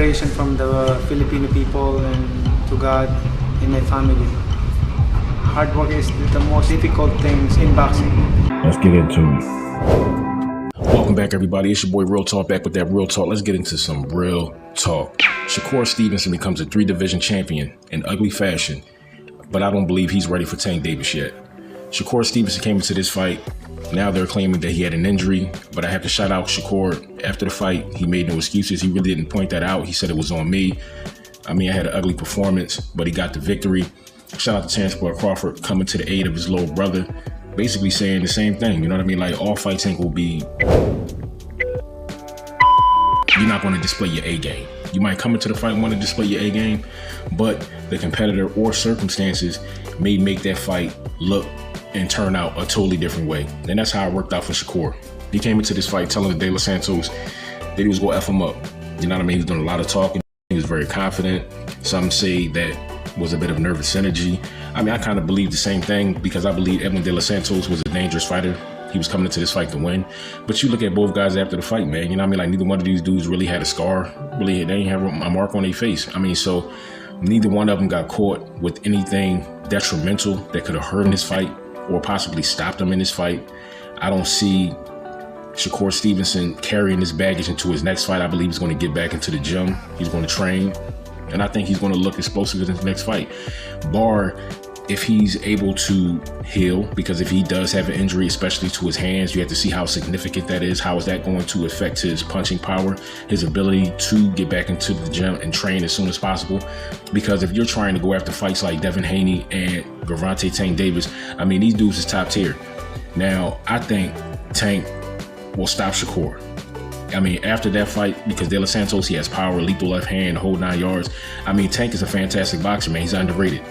inspiration from the Filipino people and to God and my family. Hard work is the most difficult things in boxing. Let's get into it. Welcome back, everybody. It's your boy Real Talk, back with that Real Talk. Let's get into some real talk. Shakur Stevenson becomes a 3-division champion in ugly fashion, but I don't believe he's ready for Tank Davis yet. Shakur Stevenson came into this fight. Now they're claiming that he had an injury, but I have to shout out Shakur. After the fight, he made no excuses. He really didn't point that out. He said it was on me. I mean, I had an ugly performance, but he got the victory. Shout out to Terrence Crawford coming to the aid of his little brother, basically saying the same thing. You know what I mean? Like, all fights ain't gonna be, you're not gonna display your A game. You might come into the fight and want to display your A game, but the competitor or circumstances may make that fight look and turn out a totally different way. And that's how it worked out for Shakur. He came into this fight telling De Los Santos that he was gonna F him up. You know what I mean? He was doing a lot of talking. He was very confident. Some say that was a bit of nervous energy. I mean, I kind of believe the same thing because I believe Edwin De Los Santos was a dangerous fighter. He was coming into this fight to win. But you look at both guys after the fight, man, you know what I mean? Like, neither one of these dudes really had a scar. Really, they didn't have a mark on their face. I mean, so neither one of them got caught with anything detrimental that could have hurt in this fight or possibly stopped him in this fight. I don't see Shakur Stevenson carrying this baggage into his next fight. I believe he's going to get back into the gym. He's going to train. And I think he's going to look explosive in his next fight, bar if he's able to heal, because if he does have an injury, especially to his hands, you have to see how significant that is. How is that going to affect his punching power, his ability to get back into the gym and train as soon as possible? Because if you're trying to go after fights like Devin Haney and Gervonta Tank Davis, I mean, these dudes is top tier. Now, I think Tank will stop Shakur. I mean, after that fight, because De Los Santos, he has power, lethal left hand, whole 9 yards. I mean, Tank is a fantastic boxer, man. He's underrated.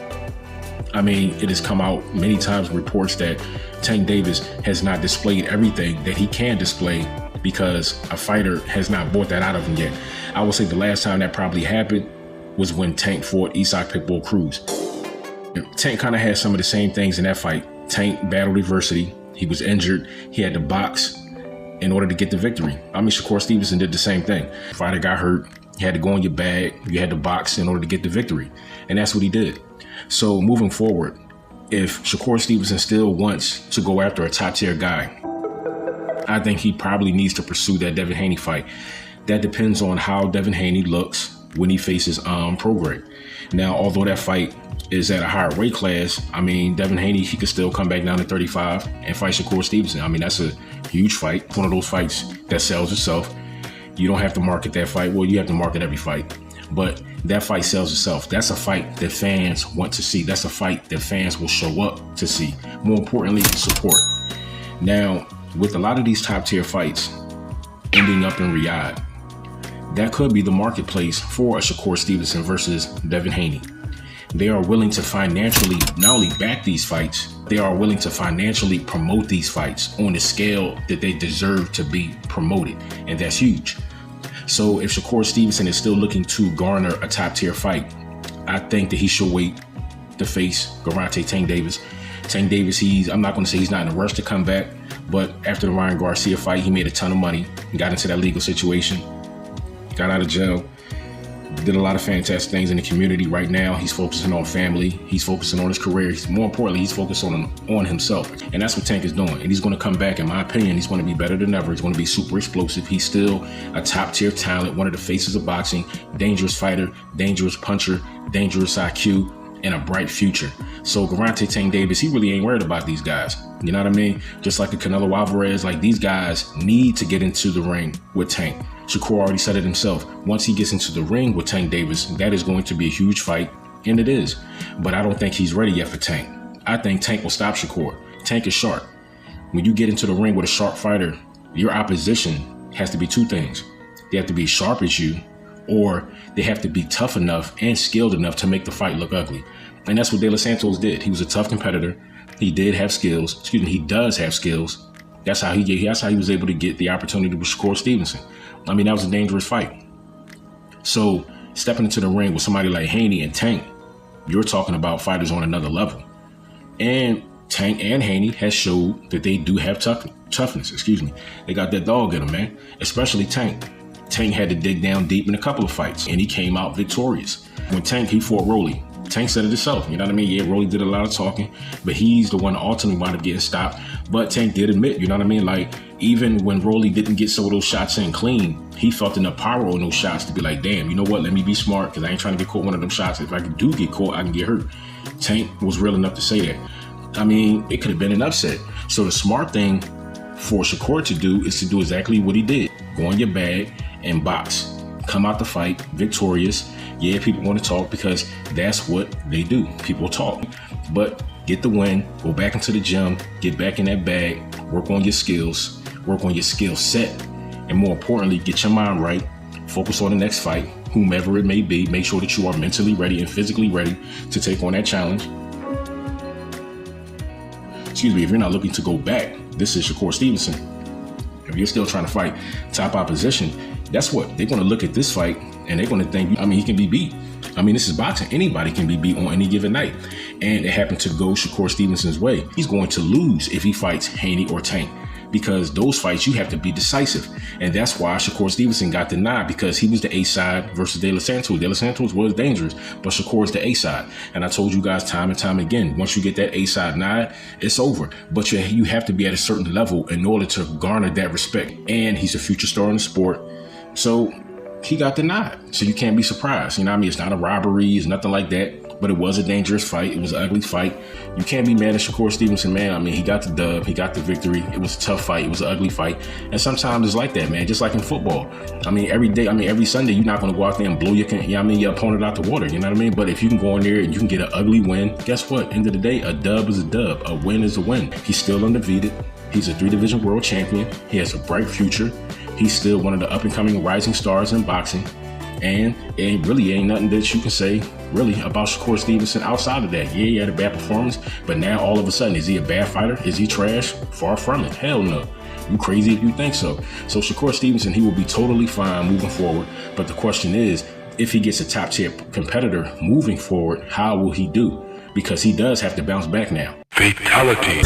I mean, it has come out many times, reports that Tank Davis has not displayed everything that he can display because a fighter has not brought that out of him yet. I would say the last time that probably happened was when Tank fought Isaac Pitbull Cruz. Tank kind of had some of the same things in that fight. Tank battled adversity. He was injured. He had to box in order to get the victory. I mean, Shakur Stevenson did the same thing. Fighter got hurt. You had to go in your bag. You had to box in order to get the victory. And that's what he did. So moving forward, if Shakur Stevenson still wants to go after a top tier guy, I think he probably needs to pursue that Devin Haney fight. That depends on how Devin Haney looks when he faces Prograis. Now, although that fight is at a higher weight class, I mean, Devin Haney, he could still come back down to 35 and fight Shakur Stevenson. I mean, that's a huge fight. One of those fights that sells itself. You don't have to market that fight. Well, you have to market every fight, but that fight sells itself. That's a fight that fans want to see. That's a fight that fans will show up to see. More importantly, support. Now, with a lot of these top tier fights ending up in Riyadh, that could be the marketplace for a Shakur Stevenson versus Devin Haney. They are willing to financially not only back these fights, they are willing to financially promote these fights on the scale that they deserve to be promoted. And that's huge. So if Shakur Stevenson is still looking to garner a top tier fight, I think that he should wait to face Gervonta Tank Davis. Tank Davis, I'm not going to say he's not in a rush to come back, but after the Ryan Garcia fight, he made a ton of money, got into that legal situation, got out of jail, did a lot of fantastic things in the community. Right now, he's focusing on family. He's focusing on his career. More importantly, he's focused on himself. And that's what Tank is doing. And he's going to come back, in my opinion, he's going to be better than ever. He's going to be super explosive. He's still a top tier talent, one of the faces of boxing, dangerous fighter, dangerous puncher, dangerous IQ, and a bright future. So Gervonta Tank Davis, he really ain't worried about these guys. You know what I mean? Just like the Canelo Alvarez, like, these guys need to get into the ring with Tank. Shakur already said it himself. Once he gets into the ring with Tank Davis, that is going to be a huge fight, and it is. But I don't think he's ready yet for Tank. I think Tank will stop Shakur. Tank is sharp. When you get into the ring with a sharp fighter, your opposition has to be two things. They have to be sharp as you, or they have to be tough enough and skilled enough to make the fight look ugly. And that's what De Los Santos did. He was a tough competitor. He did have skills. He does have skills. That's how he was able to get the opportunity with Shakur Stevenson. I mean, that was a dangerous fight. So stepping into the ring with somebody like Haney and Tank, you're talking about fighters on another level. And Tank and Haney has showed that they do have toughness. They got that dog in them, man. Especially Tank. Tank had to dig down deep in a couple of fights, and he came out victorious. When Tank, he fought Rolly. Tank said it himself, you know what I mean? Yeah, Rolly did a lot of talking, but he's the one ultimately wound up getting stopped. But Tank did admit, you know what I mean? Like, even when Rolly didn't get some of those shots in clean, he felt enough power on those shots to be like, damn, you know what? Let me be smart, because I ain't trying to get caught one of them shots. If I do get caught, I can get hurt. Tank was real enough to say that. I mean, it could have been an upset. So the smart thing for Shakur to do is to do exactly what he did. Go in your bag and box. Come out the fight victorious. Yeah, people want to talk because that's what they do. People talk. But get the win, go back into the gym, get back in that bag, work on your skills, work on your skill set, and more importantly, get your mind right. Focus on the next fight, whomever it may be. Make sure that you are mentally ready and physically ready to take on that challenge. Excuse me, if you're not looking to go back, this is Shakur Stevenson. If you're still trying to fight top opposition, that's what they're going to look at this fight and they're going to think, I mean, he can be beat. I mean, this is boxing. Anybody can be beat on any given night. And it happened to go Shakur Stevenson's way. He's going to lose if he fights Haney or Tank, because those fights, you have to be decisive. And that's why Shakur Stevenson got denied, because he was the A side versus De Los Santos. De Los Santos was dangerous, but Shakur is the A side. And I told you guys time and time again, once you get that A side nod, it's over. But you have to be at a certain level in order to garner that respect. And he's a future star in the sport. So he got denied. So you can't be surprised. You know what I mean? It's not a robbery. It's nothing like that. But it was a dangerous fight. It was an ugly fight. You can't be mad at Shakur Stevenson, man. I mean, he got the dub. He got the victory. It was a tough fight. It was an ugly fight. And sometimes it's like that, man. Just like in football. I mean, every Sunday, you're not going to go out there and blow your opponent out the water. You know what I mean? But if you can go in there and you can get an ugly win, guess what? End of the day, a dub is a dub. A win is a win. He's still undefeated. He's a 3-division world champion. He has a bright future. He's still one of the up-and-coming rising stars in boxing. And it really ain't nothing that you can say, really, about Shakur Stevenson outside of that. Yeah, he had a bad performance, but now all of a sudden, is he a bad fighter? Is he trash? Far from it. Hell no. You crazy if you think so. So Shakur Stevenson, he will be totally fine moving forward. But the question is, if he gets a top-tier competitor moving forward, how will he do? Because he does have to bounce back now. Fatality.